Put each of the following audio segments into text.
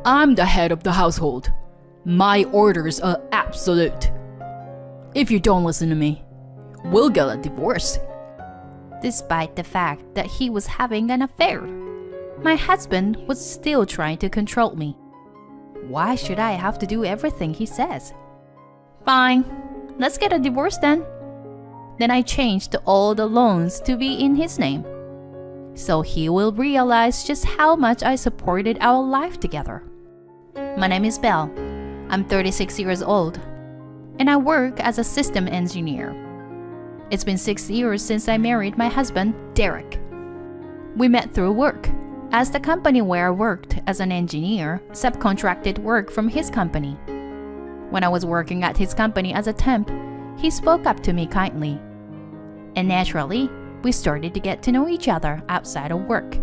I'm the head of the household. My orders are absolute. If you don't listen to me, we'll get a divorce. Despite the fact that he was having an affair, my husband was still trying to control me. Why should I have to do everything he says? Fine, let's get a divorce then. Then I changed all the loans to be in his name, so he will realize just how much I supported our life together. My name is Belle. I'm 36 years old, and I work as a system engineer. It's been 6 years since I married my husband, Derek. We met through work, as the company where I worked as an engineer subcontracted work from his company. When I was working at his company as a temp, he spoke up to me kindly. And naturally, we started to get to know each other outside of work.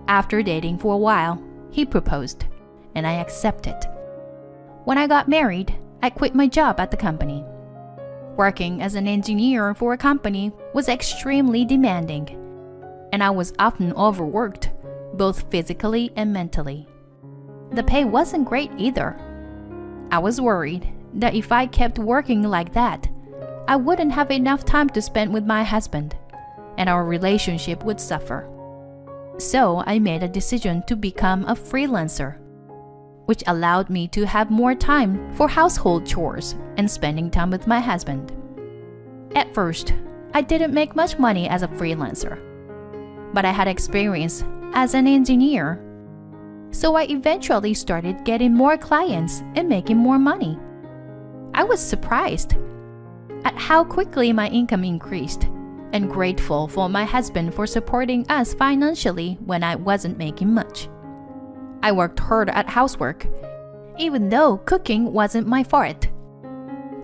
After dating for a while, he proposed, and I accepted. When I got married, I quit my job at the company. Working as an engineer for a company was extremely demanding, and I was often overworked, both physically and mentally. The pay wasn't great either. I was worried that if I kept working like that, I wouldn't have enough time to spend with my husband, and our relationship would suffer. So I made a decision to become a freelancer, which allowed me to have more time for household chores and spending time with my husband. At first, I didn't make much money as a freelancer, but I had experience as an engineer. So I eventually started getting more clients and making more money. I was surprised at how quickly my income increased, and grateful for my husband for supporting us financially when I wasn't making much. I worked hard at housework, even though cooking wasn't my forte.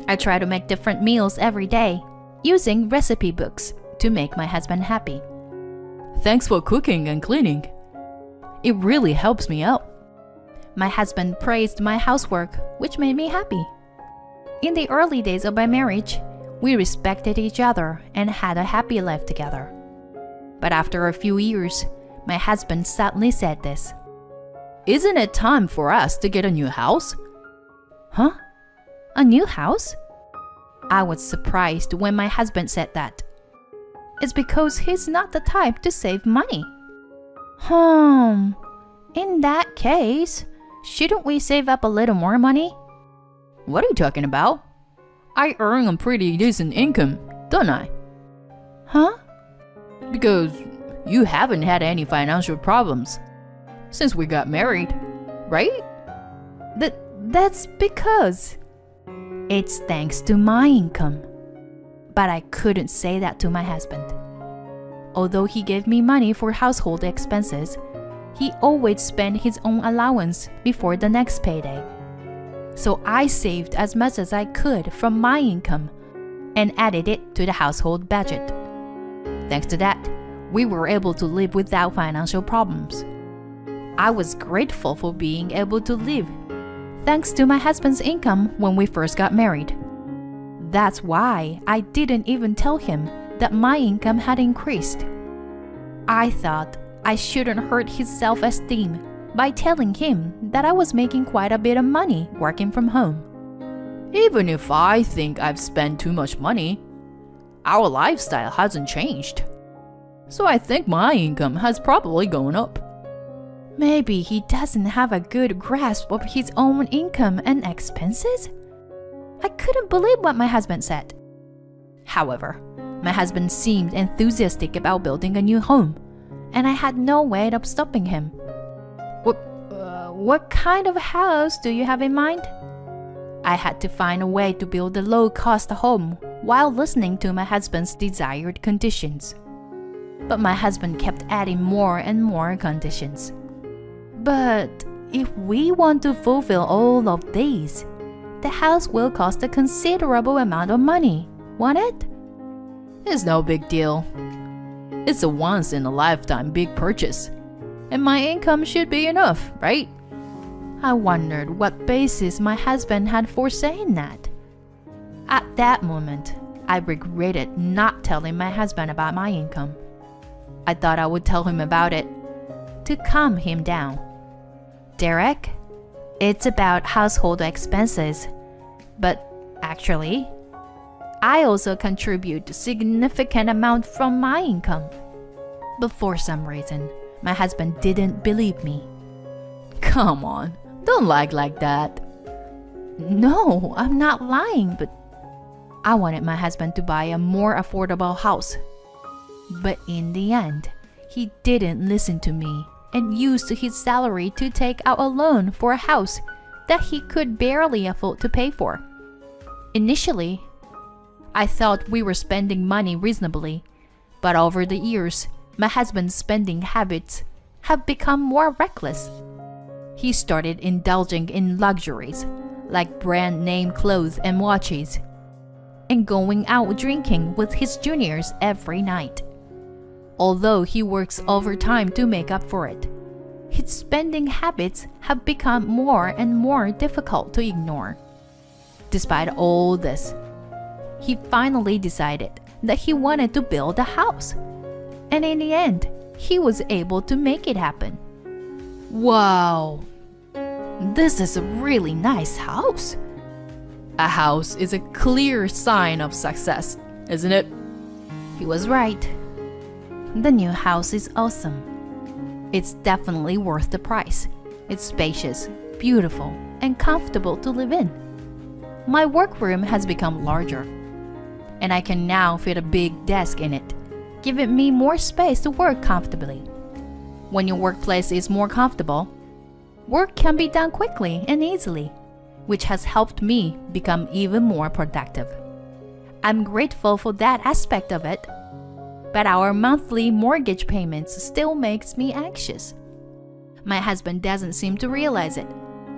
I try to make different meals every day, using recipe books to make my husband happy. Thanks for cooking and cleaning. It really helps me out. My husband praised my housework, which made me happy. In the early days of my marriage, we respected each other and had a happy life together. But after a few years, my husband suddenly said this. Isn't it time for us to get a new house? Huh? A new house? I was surprised when my husband said that. It's because he's not the type to save money. In that case, shouldn't we save up a little more money? What are you talking about? I earn a pretty decent income, don't I? Huh? Because you haven't had any financial problems since we got married, right? That's because it's thanks to my income. But I couldn't say that to my husband. Although he gave me money for household expenses, he always spent his own allowance before the next payday. So I saved as much as I could from my income and added it to the household budget. Thanks to that, we were able to live without financial problems. I was grateful for being able to live thanks to my husband's income when we first got married. That's why I didn't even tell him that my income had increased. I thought I shouldn't hurt his self-esteem by telling him that I was making quite a bit of money working from home. Even if I think I've spent too much money, our lifestyle hasn't changed. So I think my income has probably gone up. Maybe he doesn't have a good grasp of his own income and expenses? I couldn't believe what my husband said. However, my husband seemed enthusiastic about building a new home, and I had no way of stopping him. What kind of house do you have in mind? I had to find a way to build a low-cost home while listening to my husband's desired conditions. But my husband kept adding more and more conditions. But if we want to fulfill all of these, the house will cost a considerable amount of money, won't it? It's no big deal. It's a once-in-a-lifetime big purchase, and my income should be enough, right? I wondered what basis my husband had for saying that. At that moment, I regretted not telling my husband about my income. I thought I would tell him about it to calm him down. Derek, it's about household expenses. But actually, I also contribute a significant amount from my income. But for some reason, my husband didn't believe me. Come on, don't lie like that. No, I'm not lying, but I wanted my husband to buy a more affordable house. But in the end, he didn't listen to me and used his salary to take out a loan for a house that he could barely afford to pay for. Initially, I thought we were spending money reasonably, but over the years, my husband's spending habits have become more reckless. He started indulging in luxuries, like brand name clothes and watches, and going out drinking with his juniors every night. Although he works overtime to make up for it, his spending habits have become more and more difficult to ignore. Despite all this, he finally decided that he wanted to build a house. And in the end, he was able to make it happen. Wow, this is a really nice house. A house is a clear sign of success, isn't it? He was right. The new house is awesome. It's definitely worth the price. It's spacious, beautiful, and comfortable to live in. My workroom has become larger, and I can now fit a big desk in it, giving me more space to work comfortably. When your workplace is more comfortable, work can be done quickly and easily, which has helped me become even more productive. I'm grateful for that aspect of it, but our monthly mortgage payments still makes me anxious. My husband doesn't seem to realize it,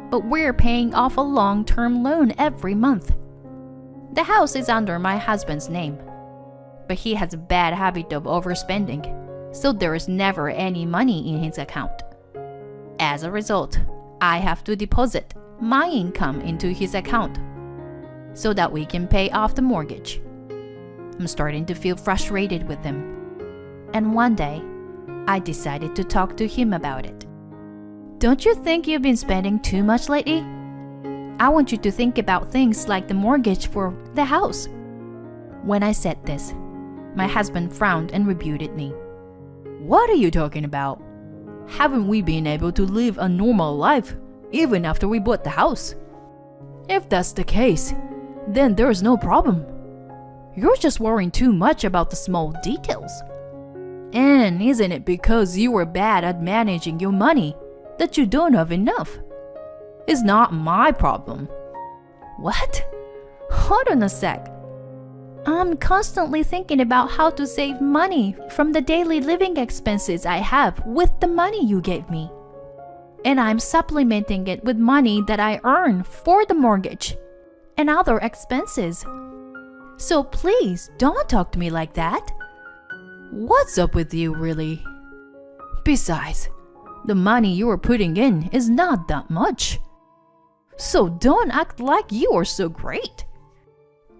but we're paying off a long-term loan every month. The house is under my husband's name, but he has a bad habit of overspending, so there is never any money in his account. As a result, I have to deposit my income into his account so that we can pay off the mortgage. I'm starting to feel frustrated with him, and one day, I decided to talk to him about it. Don't you think you've been spending too much lately? I want you to think about things like the mortgage for the house. When I said this, my husband frowned and rebuked me. What are you talking about? Haven't we been able to live a normal life even after we bought the house? If that's the case, then there's no problem. You're just worrying too much about the small details. And isn't it because you were bad at managing your money that you don't have enough? It's not my problem. What? Hold on a sec. I'm constantly thinking about how to save money from the daily living expenses I have with the money you gave me. And I'm supplementing it with money that I earn for the mortgage and other expenses. So please don't talk to me like that. What's up with you, really? Besides, the money you are putting in is not that much. So don't act like you are so great.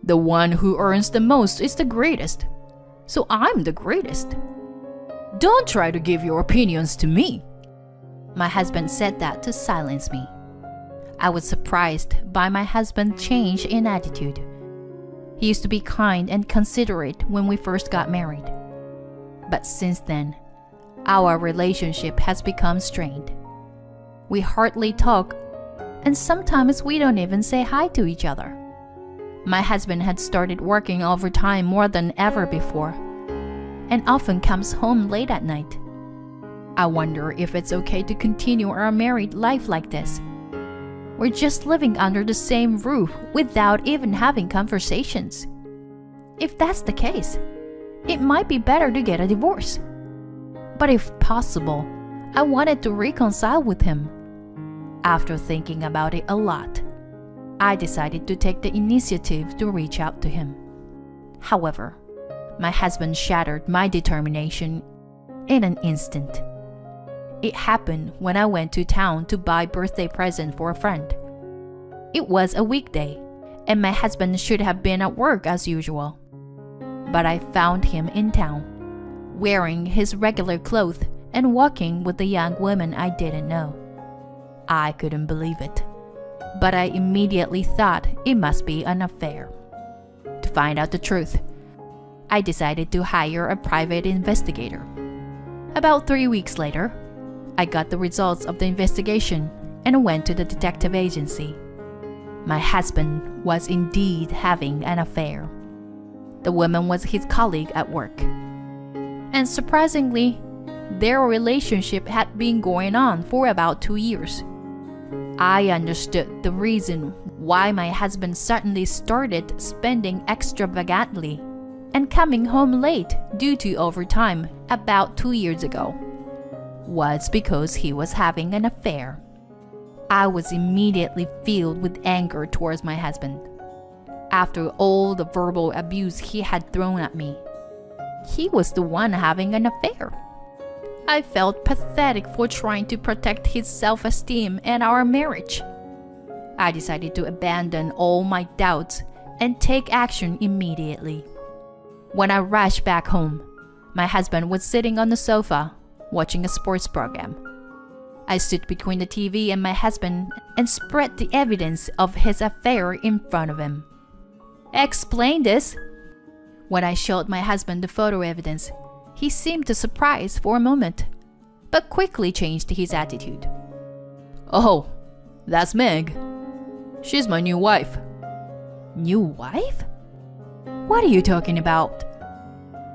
The one who earns the most is the greatest. So I'm the greatest. Don't try to give your opinions to me. My husband said that to silence me. I was surprised by my husband's change in attitude. He used to be kind and considerate when we first got married. But since then, our relationship has become strained. We hardly talk, and sometimes we don't even say hi to each other. My husband had started working overtime more than ever before, and often comes home late at night. I wonder if it's okay to continue our married life like this. We're just living under the same roof without even having conversations. If that's the case, it might be better to get a divorce. But if possible, I wanted to reconcile with him. After thinking about it a lot, I decided to take the initiative to reach out to him. However, my husband shattered my determination in an instant. It happened when I went to town to buy a birthday present for a friend. It was a weekday, and my husband should have been at work as usual. But I found him in town, wearing his regular clothes and walking with a young woman I didn't know. I couldn't believe it, but I immediately thought it must be an affair. To find out the truth, I decided to hire a private investigator. About 3 weeks later, I got the results of the investigation and went to the detective agency. My husband was indeed having an affair. The woman was his colleague at work. And surprisingly, their relationship had been going on for about 2 years. I understood the reason why my husband suddenly started spending extravagantly and coming home late due to overtime about 2 years ago was because he was having an affair. I was immediately filled with anger towards my husband. After all the verbal abuse he had thrown at me, he was the one having an affair. I felt pathetic for trying to protect his self-esteem and our marriage. I decided to abandon all my doubts and take action immediately. When I rushed back home, my husband was sitting on the sofa watching a sports program. I stood between the TV and my husband and spread the evidence of his affair in front of him. "Explain this." When I showed my husband the photo evidence, he seemed surprised for a moment, but quickly changed his attitude. "Oh, that's Meg. She's my new wife." "New wife? What are you talking about?"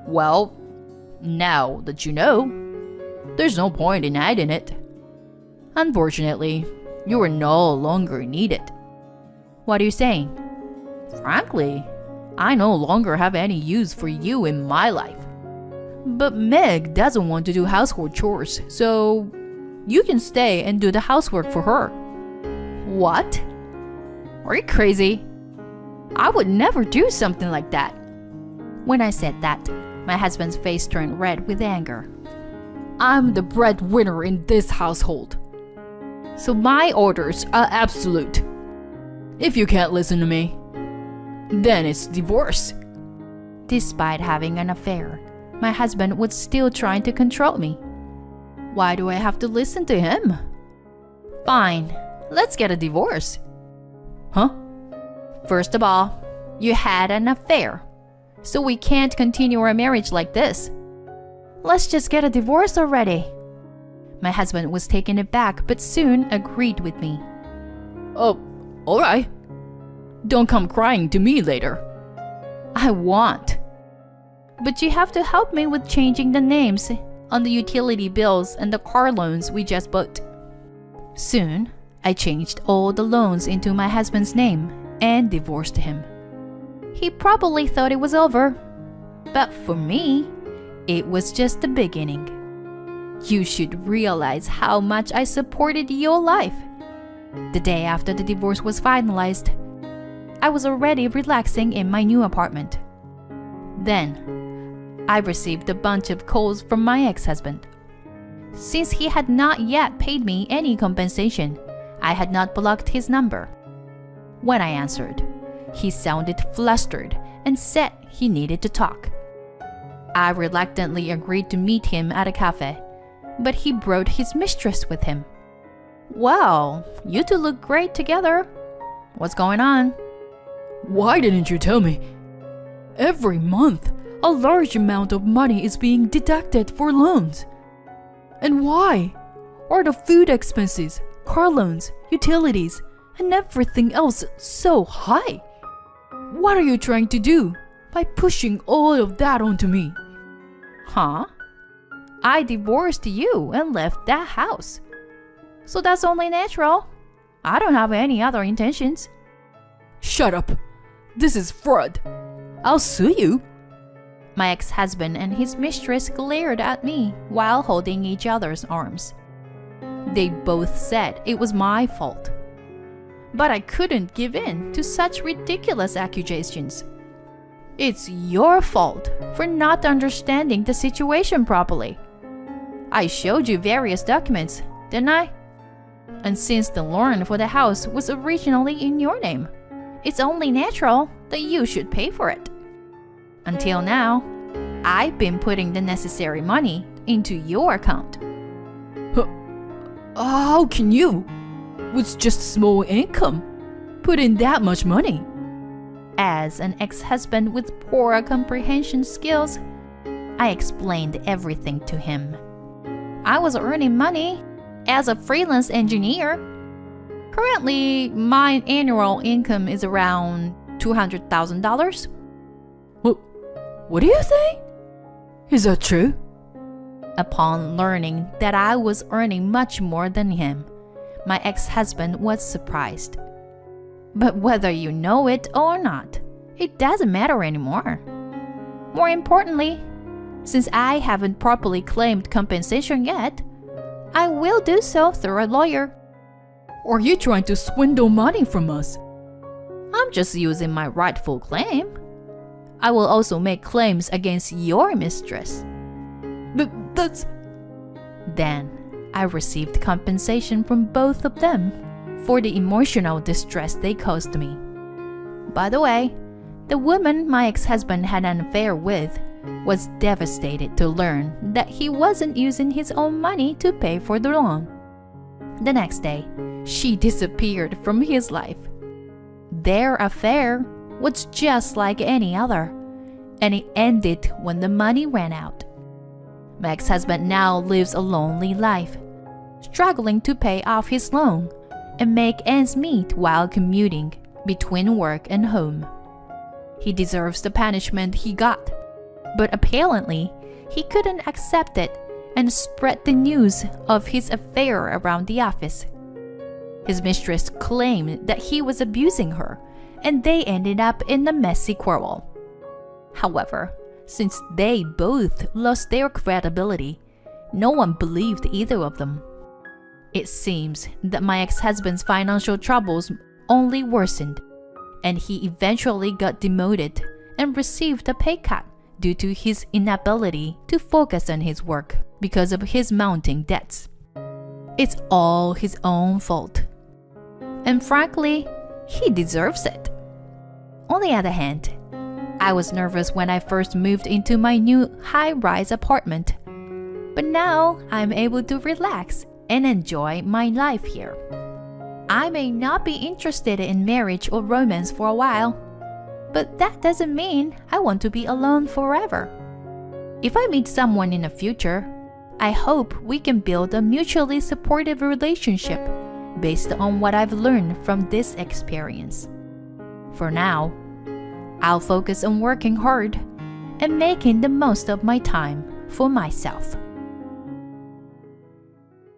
"Well, now that you know, there's no point in hiding it. Unfortunately, you are no longer needed." "What are you saying?" "Frankly, I no longer have any use for you in my life. But Meg doesn't want to do household chores, so you can stay and do the housework for her." "What? Are you crazy? I would never do something like that." When I said that, my husband's face turned red with anger. "I'm the breadwinner in this household, so my orders are absolute. If you can't listen to me, then it's divorce." Despite having an affair, my husband was still trying to control me. Why do I have to listen to him? "Fine, let's get a divorce." Huh? "First of all, you had an affair, so we can't continue our marriage like this. Let's just get a divorce already." My husband was taken aback but soon agreed with me. "Oh, all right. Don't come crying to me later." "I won't. But you have to help me with changing the names on the utility bills and the car loans we just bought." Soon, I changed all the loans into my husband's name and divorced him. He probably thought it was over, but for me, it was just the beginning. You should realize how much I supported your life. The day after the divorce was finalized, I was already relaxing in my new apartment. Then, I received a bunch of calls from my ex-husband. Since he had not yet paid me any compensation, I had not blocked his number. When I answered, he sounded flustered and said he needed to talk. I reluctantly agreed to meet him at a cafe, but he brought his mistress with him. "Well, you two look great together. What's going on?" "Why didn't you tell me? Every month, a large amount of money is being deducted for loans. And why are the food expenses, car loans, utilities, and everything else so high? What are you trying to do by pushing all of that onto me?" "Huh? I divorced you and left that house. So that's only natural. I don't have any other intentions." "Shut up. This is fraud. I'll sue you." My ex-husband and his mistress glared at me while holding each other's arms. They both said it was my fault. But I couldn't give in to such ridiculous accusations. "It's your fault for not understanding the situation properly. I showed you various documents, didn't I? And since the loan for the house was originally in your name, it's only natural that you should pay for it. Until now, I've been putting the necessary money into your account." How can you? with just small income, put in that much money? As an ex-husband with poor comprehension skills, I explained everything to him. I was earning money as a freelance engineer. Currently, my annual income is around $200,000. What do you think? Is that true? Upon learning that I was earning much more than him, my ex-husband was surprised. But whether you know it or not, it doesn't matter anymore. More importantly, since I haven't properly claimed compensation yet, I will do so through a lawyer. Are you trying to swindle money from us? I'm just using my rightful claim. I will also make claims against your mistress. That's... Then, I received compensation from both of them for the emotional distress they caused me. By the way, the woman my ex-husband had an affair with was devastated to learn that he wasn't using his own money to pay for the loan. The next day, she disappeared from his life. Their affair was just like any other, and it ended when the money ran out. My ex-husband now lives a lonely life, struggling to pay off his loan and make ends meet while commuting between work and home. He deserves the punishment he got, but apparently he couldn't accept it and spread the news of his affair around the office. His mistress claimed that he was abusing her, and they ended up in a messy quarrel. However, since they both lost their credibility, no one believed either of them. It seems that my ex-husband's financial troubles only worsened, and he eventually got demoted and received a pay cut due to his inability to focus on his work because of his mounting debts. It's all his own fault. And frankly, he deserves it. On the other hand, I was nervous when I first moved into my new high-rise apartment. But now I'm able to relax and enjoy my life here. I may not be interested in marriage or romance for a while, but that doesn't mean I want to be alone forever. If I meet someone in the future, I hope we can build a mutually supportive relationship based on what I've learned from this experience. For now, I'll focus on working hard and making the most of my time for myself.